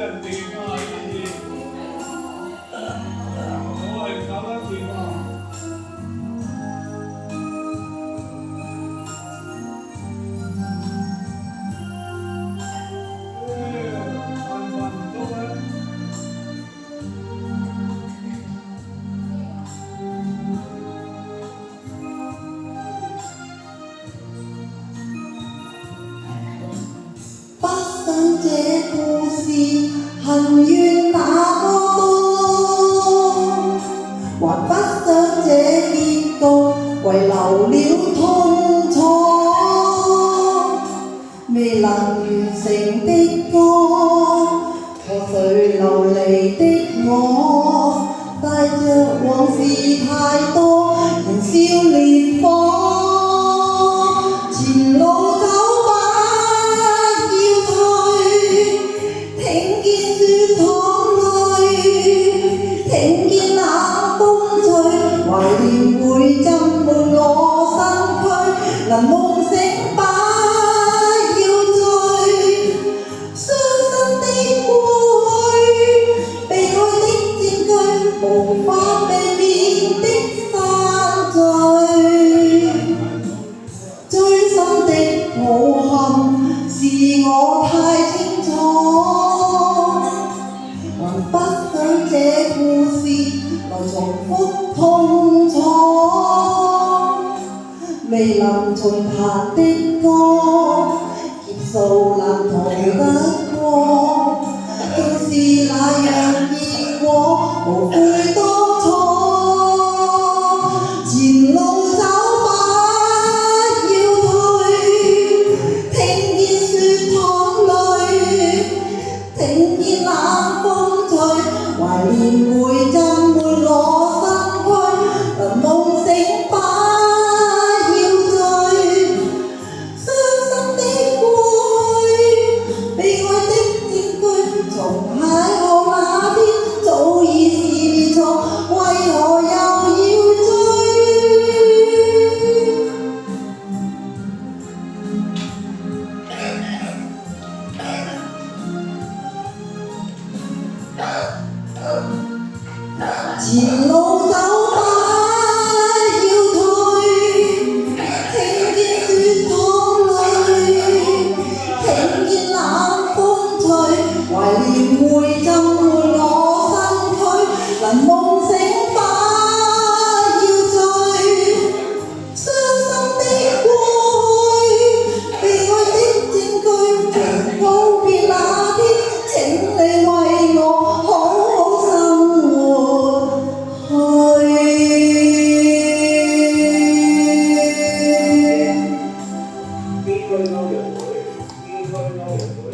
人掂啊！呢啲我係搞得掂啊！飯飯唔足啊！不想這故事恨怨那麼多，還不想這結局遺留了痛楚。未能完成的歌，錯誰流離的我，帶着往事太多，燃燒烈火。前路走吧，要退，聽見雪淌淚，聽見冷風吹，懷念會浸滿我身軀，能夢醒吧，要醉，傷心的過去，被愛的佔據，無法避免的散聚。追深的抱憾是我太清楚，還不想這故事來重複痛楚。未能重彈的歌，結數難逃得過，縱是那樣結果，無悔當初。前路走吧，要退，聽見雪淌淚，聽見冷風吹，懷念會浸滿我身軀，能夢醒吧，要醉，傷心的過去，被愛的佔據，從邂逅那天早已是錯，為何又要追？前路走吧，要退，聽見雪淌淚，聽見冷風吹，懷念會浸滿我身軀，能夢醒吧，要醉，傷心的過去，被愛的佔據，從告別那天，請你為我好好生活去。邊區歐陽會？邊區歐陽會？